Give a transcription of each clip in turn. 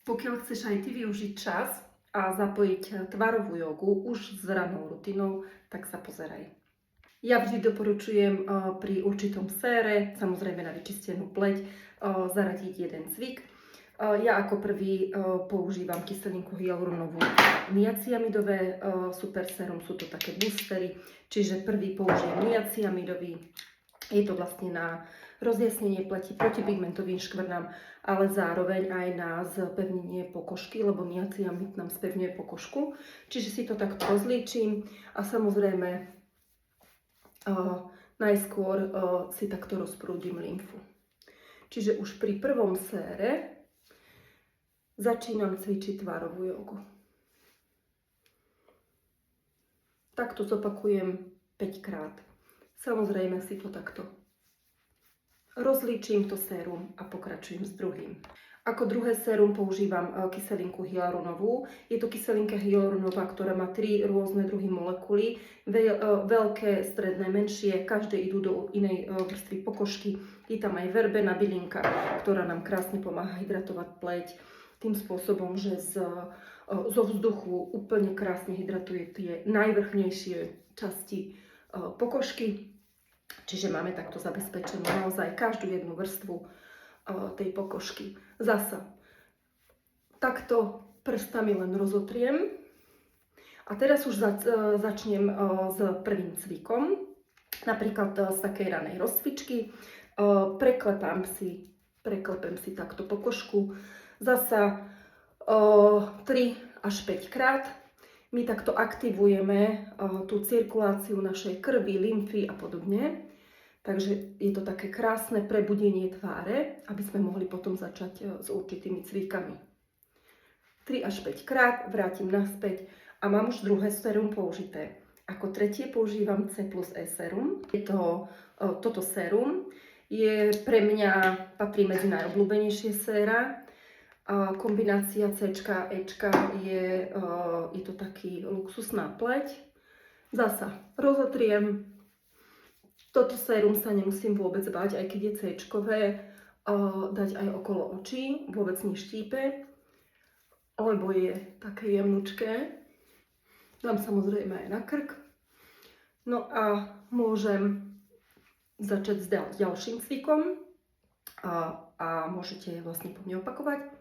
Pokiaľ chceš aj ty využiť čas a zapojiť tvarovú jogu už s rannou rutinou, tak sa pozeraj. Ja vždy doporučujem pri určitom sére, samozrejme na vyčistenú pleť, zaradiť jeden cvik. Ja ako prvý používam kyselinku hyaluronovú niaciamidové super sérum, sú to také boostery, čiže prvý použijem niaciamidový. Je to vlastne na rozjasnenie pleti proti pigmentovým škvrnám, ale zároveň aj na spevnenie pokožky, lebo niaciamid nám spevňuje pokožku. Čiže si to takto rozlíčim a samozrejme najskôr si takto rozprúdim lymfu. Čiže už pri prvom sére začínam cvičiť tvarovú jogu. Takto zopakujem 5 krát. Samozrejme si to takto rozlíčim to sérum a pokračujem s druhým. Ako druhé sérum používam kyselinku hyaluronovú. Je to kyselinka hyaluronová, ktorá má 3 rôzne druhy molekuly. Veľké, stredné, menšie, každé idú do inej vrstvy pokožky. Je tam aj verbena bylinka, ktorá nám krásne pomáha hydratovať pleť tým spôsobom, že zo vzduchu úplne krásne hydratuje tie najvrchnejšie časti pokožky. Čiže máme takto zabezpečenú naozaj každú jednu vrstvu tej pokožky. Zasa takto prstami len rozotriem a teraz už začnem s prvým cvikom, napríklad z takej ranej rozcvičky. Preklepem si takto pokožku, zasa 3 až 5 krát. My takto aktivujeme tú cirkuláciu našej krvi, lymfy a podobne. Takže je to také krásne prebudenie tváre, aby sme mohli potom začať s určitými cvikami. 3 až 5 krát, vrátim naspäť a mám už druhé sérum použité. Ako tretie používam C+E sérum. Toto sérum je pre mňa, patrí medzi najobľúbenejšie séra. Kombinácia C a E je to taký luxusná pleť. Zasa rozotriem. Toto sérum sa nemusím vôbec báť, aj keď je C-čkové, dať aj okolo očí, vôbec neštípe, lebo je také jemnučké. Dám samozrejme aj na krk. No a môžem začať s ďalším cvikom a môžete vlastne po mne opakovať.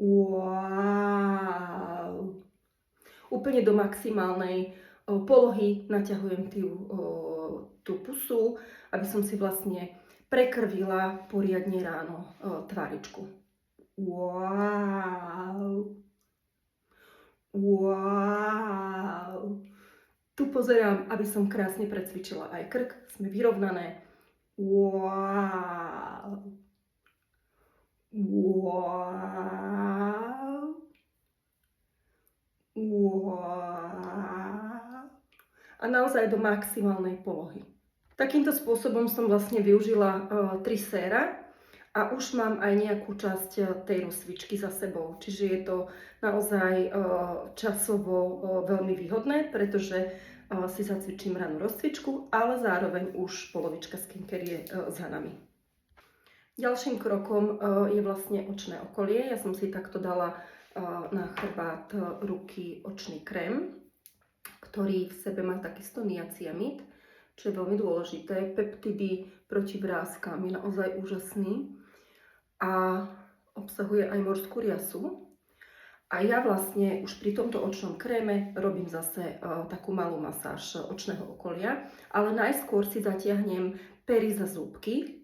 Wow! Úplne do maximálnej polohy naťahujem tú pusu, aby som si vlastne prekrvila poriadne ráno tváričku. Wow! Wow! Tu pozerám, aby som krásne precvičila aj krk. Sme vyrovnané. Wow! Wow! Wow! A naozaj do maximálnej polohy. Takýmto spôsobom som vlastne využila 3 séra a už mám aj nejakú časť tej rozcvičky za sebou. Čiže je to naozaj časovo veľmi výhodné, pretože si zacvičím ranú rozcvičku, ale zároveň už polovička skincare je za nami. Ďalším krokom je vlastne očné okolie. Ja som si takto dala na chrbát ruky očný krém, ktorý v sebe má takisto niaciamid, čo je veľmi dôležité. Peptidy proti vráskam je naozaj úžasný a obsahuje aj morskú riasu. A ja vlastne už pri tomto očnom kréme robím zase takú malú masáž očného okolia, ale najskôr si zatiahnem pery za zúbky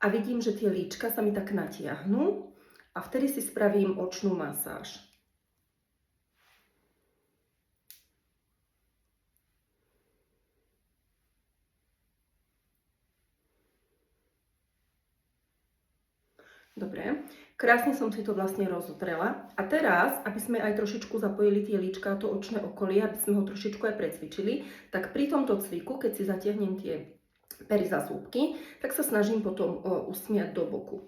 a vidím, že tie líčka sa mi tak natiahnu a vtedy si spravím očnú masáž. Dobre, krásne som si to vlastne rozotrela. A teraz, aby sme aj trošičku zapojili tie líčka, to očné okolie, aby sme ho trošičku aj precvičili, tak pri tomto cviku, keď si zatiahnem tie pery za zúbky, tak sa snažím potom usmiať do boku.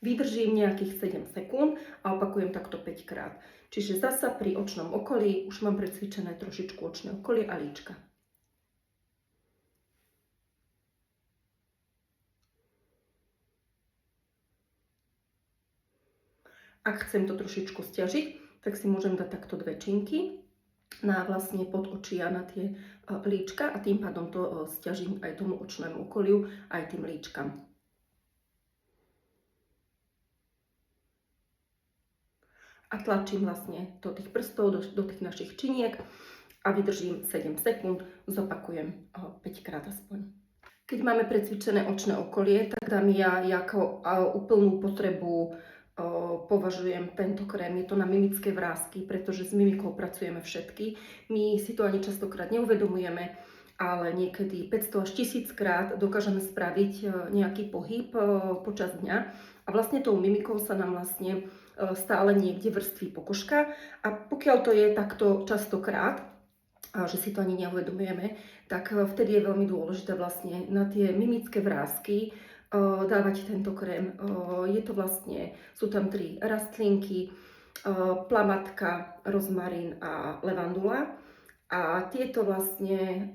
Vydržím nejakých 7 sekúnd a opakujem takto 5 krát. Čiže zasa pri očnom okolí už mám precvičené trošičku očné okolie a líčka. Ak chcem to trošičku stiažiť, tak si môžem dať takto 2 činky na vlastne pod oči a na tie líčka a tým pádom to stiažím aj tomu očnému okoliu, aj tým líčkam. A tlačím vlastne do tých prstov, do tých našich činiek a vydržím 7 sekúnd, zopakujem 5 krát aspoň. Keď máme precvičené očné okolie, tak dám ja ako úplnú potrebu považujem tento krém. Je to na mimické vrásky, pretože s mimikou pracujeme všetky. My si to ani častokrát neuvedomujeme, ale niekedy 500 až 1000 krát dokážeme spraviť nejaký pohyb počas dňa a vlastne tou mimikou sa nám vlastne stále niekde vrství pokožka a pokiaľ to je takto častokrát, že si to ani neuvedomujeme, tak vtedy je veľmi dôležité vlastne na tie mimické vrásky dávať tento krém. Je to vlastne, sú tam 3 rastlinky, plamatka, rozmarín a levandula. A tieto vlastne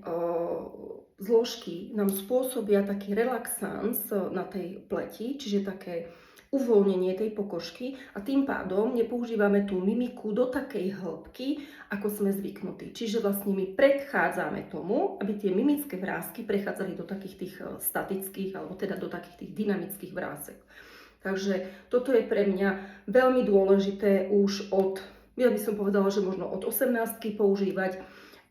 zložky nám spôsobia taký relaxans na tej pleti, čiže také uvoľnenie tej pokožky a tým pádom nepoužívame tú mimiku do takej hĺbky, ako sme zvyknutí. Čiže vlastne my predchádzame tomu, aby tie mimické vrásky prechádzali do takých tých statických, alebo teda do takých tých dynamických vrásek. Takže toto je pre mňa veľmi dôležité už od, ja by som povedala, že možno od 18-ky používať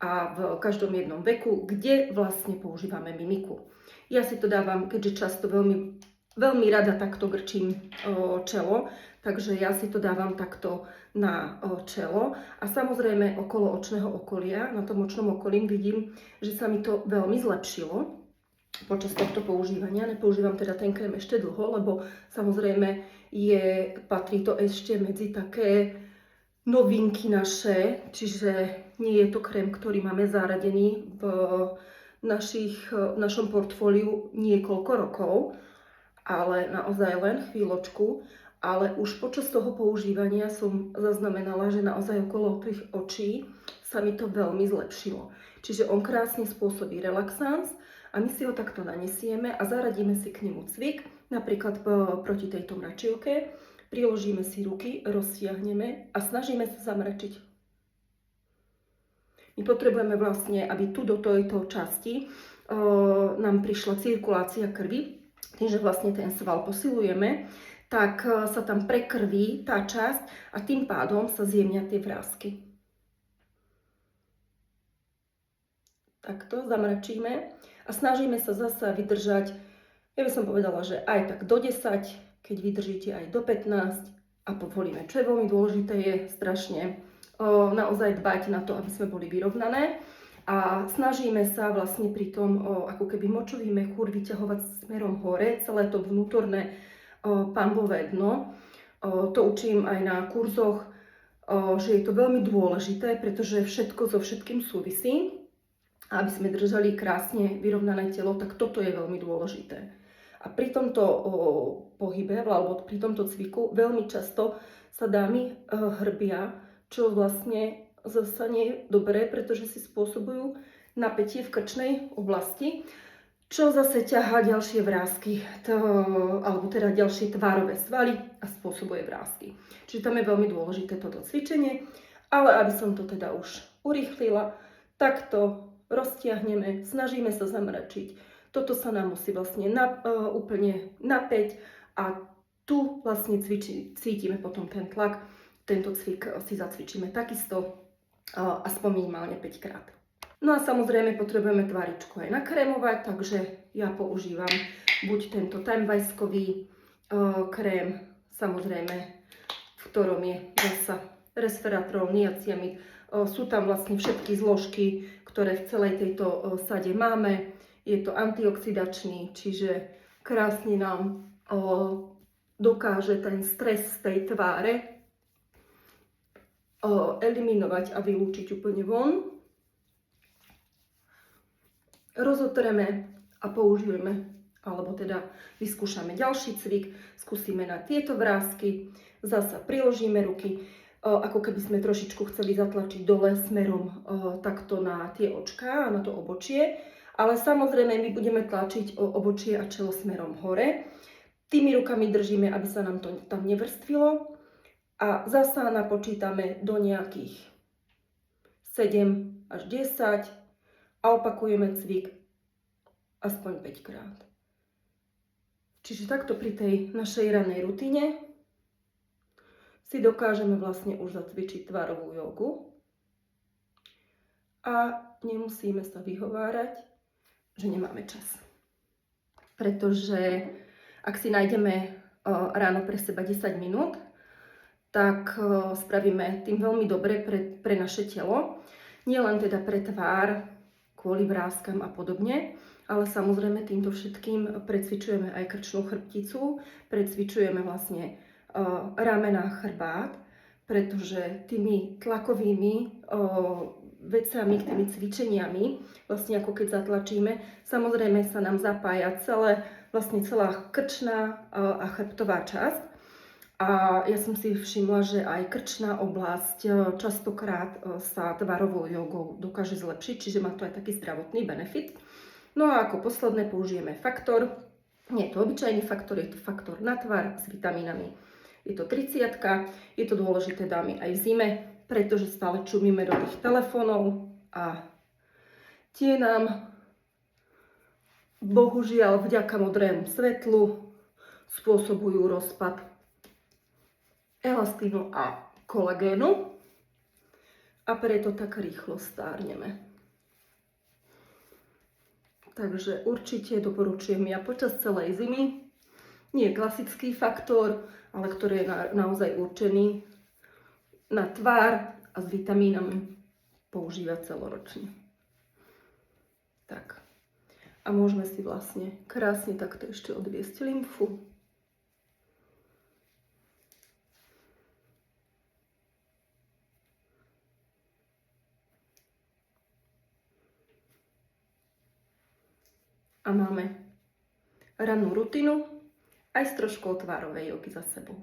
a v každom jednom veku, kde vlastne používame mimiku. Ja si to dávam, keďže často veľmi rada takto grčím čelo, takže ja si to dávam takto na čelo a samozrejme okolo očného okolia, na tom očnom okolí vidím, že sa mi to veľmi zlepšilo počas tohto používania. Nepoužívam teda ten krém ešte dlho, lebo samozrejme patrí to ešte medzi také novinky naše, čiže nie je to krém, ktorý máme zaradený v našom portfóliu niekoľko rokov, ale naozaj len chvíľočku, ale už počas toho používania som zaznamenala, že naozaj okolo tých očí sa mi to veľmi zlepšilo. Čiže on krásne spôsobí relaxans a my si ho takto nanesieme a zaradíme si k nemu cvik, napríklad proti tejto mračielke, priložíme si ruky, roztiahneme a snažíme sa zamračiť. My potrebujeme vlastne, aby tu do tejto časti nám prišla cirkulácia krvi, tým, že vlastne ten sval posilujeme, tak sa tam prekrví tá časť a tým pádom sa zjemnia tie vrásky. Takto zamračíme a snažíme sa zasa vydržať, ja by som povedala, že aj tak do 10, keď vydržíte aj do 15 a povolíme. Čo je veľmi dôležité, je strašne naozaj dbať na to, aby sme boli vyrovnané. A snažíme sa vlastne pri tom ako keby močový mechúr vyťahovať smerom hore, celé to vnútorné pambové dno. To učím aj na kurzoch, že je to veľmi dôležité, pretože všetko so všetkým súvisí. A aby sme držali krásne vyrovnané telo, tak toto je veľmi dôležité. A pri tomto pohybe, alebo pri tomto cviku veľmi často sa dámy hrbia, čo vlastne zasa nie je dobré, pretože si spôsobujú napätie v krčnej oblasti, čo zase ťahá ďalšie vrásky, alebo teda ďalšie tvárové svaly a spôsobuje vrásky. Čiže tam je veľmi dôležité toto cvičenie, ale aby som to teda už urýchlila, tak to roztiahneme, snažíme sa zamračiť. Toto sa nám musí vlastne úplne napäť a tu vlastne cítime potom ten tlak. Tento cvik si zacvičíme takisto aspoň minimálne 5 krát. No a samozrejme potrebujeme tváričku aj nakrémovať, takže ja používam buď tento timewise-kový krém, samozrejme, v ktorom je zasa resveratrol, niacinamid. Sú tam vlastne všetky zložky, ktoré v celej tejto sade máme. Je to antioxidačný, čiže krásne nám dokáže ten stres z tej tváre eliminovať a vylúčiť úplne von. Rozotreme a použijeme, alebo teda vyskúšame ďalší cvik, skúsime na tieto vrásky, zasa priložíme ruky, ako keby sme trošičku chceli zatlačiť dole smerom takto na tie očká a na to obočie, ale samozrejme my budeme tlačiť obočie a čelo smerom hore. Tými rukami držíme, aby sa nám to tam nevrstvilo. A zasa napočítame do nejakých 7 až 10 a opakujeme cvik aspoň 5 krát. Čiže takto pri tej našej ranej rutine si dokážeme vlastne už zacvičiť tvarovú jogu a nemusíme sa vyhovárať, že nemáme čas. Pretože ak si nájdeme ráno pre seba 10 minút, tak spravíme tým veľmi dobre pre naše telo. Nie len teda pre tvár, kvôli vráskam a podobne, ale samozrejme týmto všetkým precvičujeme aj krčnú chrbticu, precvičujeme vlastne ramena, chrbát, pretože tými tlakovými vecami, tými cvičeniami, vlastne ako keď zatlačíme, samozrejme sa nám zapája celá krčná a chrbtová časť. A ja som si všimla, že aj krčná oblasť častokrát sa tvarovou jogou dokáže zlepšiť, čiže má to aj taký zdravotný benefit. No a ako posledné použijeme faktor. Nie je to obyčajný faktor, je to faktor na tvar s vitamínami. Je to 30. Je to dôležité, dámy, aj v zime, pretože stále čumíme do tých telefónov a tie nám bohužiaľ vďaka modrému svetlu spôsobujú rozpad elastínu a kolagénu a preto tak rýchlo stárneme. Takže určite doporučujem ja počas celej zimy, nie klasický faktor, ale ktorý je naozaj určený na tvár a s vitamínami používať celoročne. Tak. A môžeme si vlastne krásne takto ešte odviesť lymfu. A máme rannú rutinu aj s troškou tvárovej jogy za sebou.